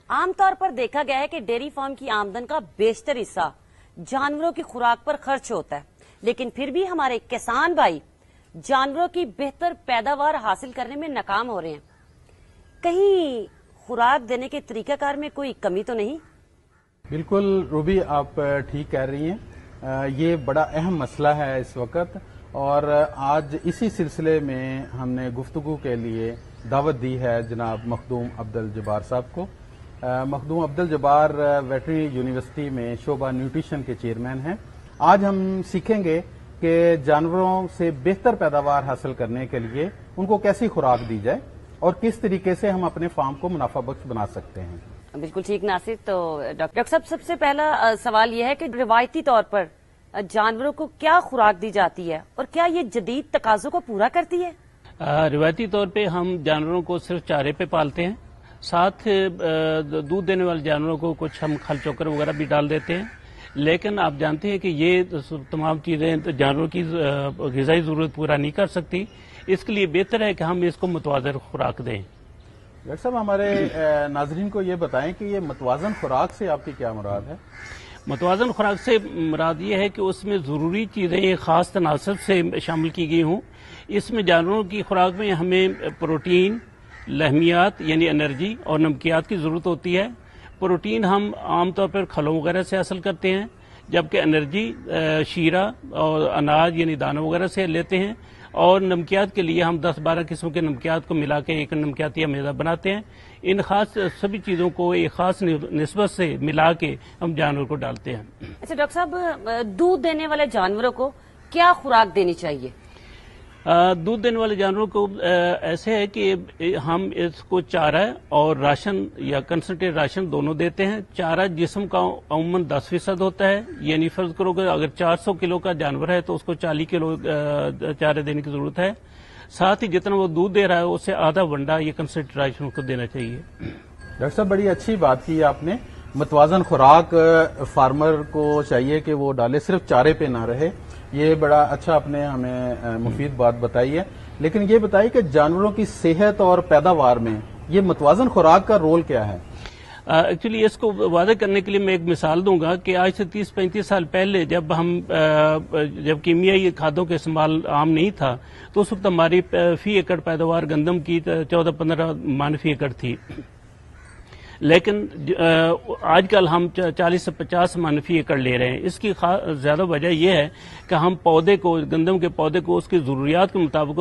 عام طور پر دیکھا گیا ہے کہ ڈیری فارم کی آمدن کا بیشتر حصہ جانوروں کی خوراک پر خرچ ہوتا ہے، لیکن پھر بھی ہمارے کسان بھائی جانوروں کی بہتر پیداوار حاصل کرنے میں ناکام ہو رہے ہیں۔ کہیں خوراک دینے کے طریقہ کار میں کوئی کمی تو نہیں؟ بالکل روبی، آپ ٹھیک کہہ رہی ہیں، یہ بڑا اہم مسئلہ ہے اس وقت، اور آج اسی سلسلے میں ہم نے گفتگو کے لیے دعوت دی ہے جناب مخدوم عبدالجبار صاحب کو۔ مخدوم عبدالجبار ویٹرنری یونیورسٹی میں شعبہ نیوٹریشن کے چیئرمین ہیں۔ آج ہم سیکھیں گے کہ جانوروں سے بہتر پیداوار حاصل کرنے کے لیے ان کو کیسی خوراک دی جائے اور کس طریقے سے ہم اپنے فارم کو منافع بخش بنا سکتے ہیں۔ بالکل ٹھیک ناصر، تو ڈاکٹر صاحب سب سے پہلا سوال یہ ہے کہ روایتی طور پر جانوروں کو کیا خوراک دی جاتی ہے اور کیا یہ جدید تقاضوں کو پورا کرتی ہے؟ روایتی طور پہ ہم جانوروں کو صرف چارے پہ پالتے ہیں، ساتھ دودھ دینے والے جانوروں کو کچھ ہم کھل چوکر وغیرہ بھی ڈال دیتے ہیں، لیکن آپ جانتے ہیں کہ یہ تمام چیزیں جانوروں کی غذائی ضرورت پورا نہیں کر سکتی، اس کے لیے بہتر ہے کہ ہم اس کو متوازن خوراک دیں۔ ڈاکٹر صاحب، ہمارے ناظرین کو یہ بتائیں کہ یہ متوازن خوراک سے آپ کی کیا مراد ہے؟ متوازن خوراک سے مراد یہ ہے کہ اس میں ضروری چیزیں ایک خاص تناسب سے شامل کی گئی ہوں۔ اس میں جانوروں کی خوراک میں ہمیں پروٹین، لحمیات یعنی انرجی اور نمکیات کی ضرورت ہوتی ہے۔ پروٹین ہم عام طور پر کھلوں وغیرہ سے حاصل کرتے ہیں، جبکہ انرجی شیرہ اور اناج یعنی دانوں وغیرہ سے لیتے ہیں، اور نمکیات کے لیے ہم 10-12 قسم کے نمکیات کو ملا کے ایک نمکیاتی میدہ بناتے ہیں۔ ان خاص سبھی چیزوں کو ایک خاص نسبت سے ملا کے ہم جانور کو ڈالتے ہیں۔ اچھا ڈاکٹر صاحب، دودھ دینے والے جانوروں کو کیا خوراک دینی چاہیے؟ دودھ دینے والے جانوروں کو ایسے ہے کہ ہم اس کو چارہ اور راشن یا کنسنٹریٹ راشن دونوں دیتے ہیں۔ چارہ جسم کا عموماً 10% ہوتا ہے، یعنی فرض کرو کہ اگر 400 کلو کا جانور ہے تو اس کو 40 کلو چارہ دینے کی ضرورت ہے۔ ساتھ ہی جتنا وہ دودھ دے رہا ہے اس سے آدھا ونڈا یہ کنسنٹریٹ راشن کو دینا چاہیے۔ ڈاکٹر صاحب، بڑی اچھی بات کی آپ نے۔ متوازن خوراک فارمر کو چاہیے کہ وہ ڈالے، صرف چارے پہ نہ رہے، یہ بڑا اچھا آپ نے ہمیں مفید بات بتائی ہے۔ لیکن یہ بتائیے کہ جانوروں کی صحت اور پیداوار میں یہ متوازن خوراک کا رول کیا ہے؟ ایکچولی اس کو واضح کرنے کے لیے میں ایک مثال دوں گا کہ آج سے 30-35 سال پہلے جب کیمیائی کھادوں کا استعمال عام نہیں تھا تو اس وقت ہماری فی ایکڑ پیداوار گندم کی 14-15 من فی ایکڑ تھی، لیکن آج کل ہم 40 سے 50 من فی ایکڑ لے رہے ہیں۔ اس کی زیادہ وجہ یہ ہے کہ ہم گندم کے پودے کو اس کی ضروریات کے مطابق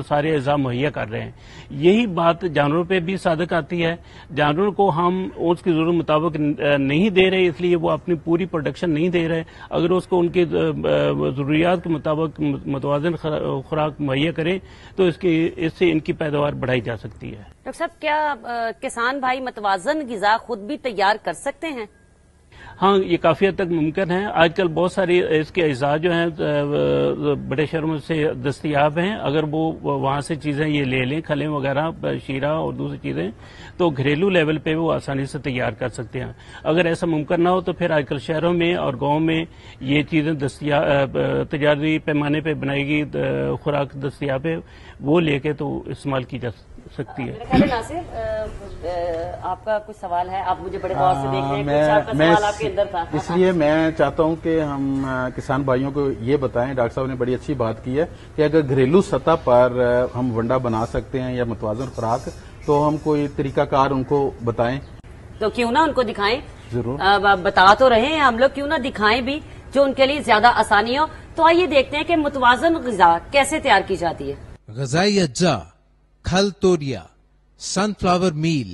سارے اجزاء مہیا کر رہے ہیں۔ یہی بات جانوروں پہ بھی صادق آتی ہے۔ جانوروں کو ہم اس کی ضرورت مطابق نہیں دے رہے، اس لیے وہ اپنی پوری پروڈکشن نہیں دے رہے۔ اگر اس کو ان کی ضروریات کے مطابق متوازن خوراک مہیا کریں تو اس سے ان کی پیداوار بڑھائی جا سکتی ہے۔ ڈاکٹر صاحب، کیا کسان بھائی متوازن غذا خود بھی تیار کر سکتے ہیں؟ ہاں، یہ کافی حد تک ممکن ہے۔ آج کل بہت ساری اس کے اجزاء جو ہیں بڑے شہروں سے دستیاب ہیں، اگر وہ وہاں سے چیزیں یہ لے لیں، کھلیں وغیرہ، شیرہ اور دوسری چیزیں، تو گھریلو لیول پہ وہ آسانی سے تیار کر سکتے ہیں۔ اگر ایسا ممکن نہ ہو تو پھر آج کل شہروں میں اور گاؤں میں یہ چیزیں تجارتی پیمانے پہ بنائی گئی خوراک دستیاب ہے، وہ لے کے تو استعمال کی جا سکتی ہے۔ ناصر، آپ کا کچھ سوال ہے؟ آپ مجھے بڑے غور سے دیکھ رہے ہیں، آپ کا سوال آپ کے اندر تھا۔ اس لیے میں چاہتا ہوں کہ ہم کسان بھائیوں کو یہ بتائیں، ڈاکٹر صاحب نے بڑی اچھی بات کی ہے کہ اگر گھریلو سطح پر ہم ونڈا بنا سکتے ہیں یا متوازن خوراک، تو ہم کوئی طریقہ کار ان کو بتائیں تو کیوں نہ ان کو دکھائیں۔ ضرور بتا تو رہے ہیں ہم لوگ، کیوں نہ دکھائیں بھی جو ان کے لیے زیادہ آسانی ہو۔ تو آئیے دیکھتے ہیں کہ متوازن غذا کیسے تیار کی جاتی ہے۔ غذائی اجزاء: کھل توریا، سن فلاور میل،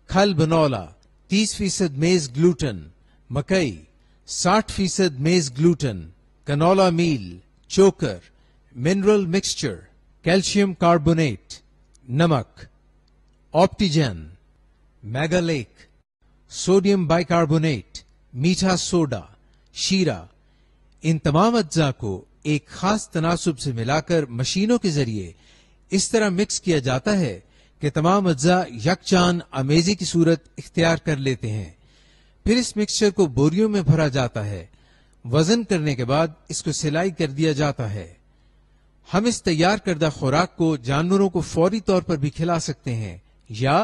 کھل بنولا، 30% میز گلوٹن، مکئی، 60% میز گلوٹن، کنولا میل، چوکر، منرل مکسچر، کیلشیم کاربونیٹ، نمک، آپٹیجن، میگالیک، سوڈیم بائیکاربونیٹ، میٹھا سوڈا، شیرہ۔ ان تمام اجزاء کو ایک خاص تناسب سے ملا کر مشینوں کے ذریعے اس طرح مکس کیا جاتا ہے کہ تمام اجزاء یکجان آمیزی کی صورت اختیار کر لیتے ہیں۔ پھر اس مکسچر کو بوریوں میں بھرا جاتا ہے۔ وزن کرنے کے بعد اس کو سلائی کر دیا جاتا ہے۔ ہم اس تیار کردہ خوراک کو جانوروں کو فوری طور پر بھی کھلا سکتے ہیں یا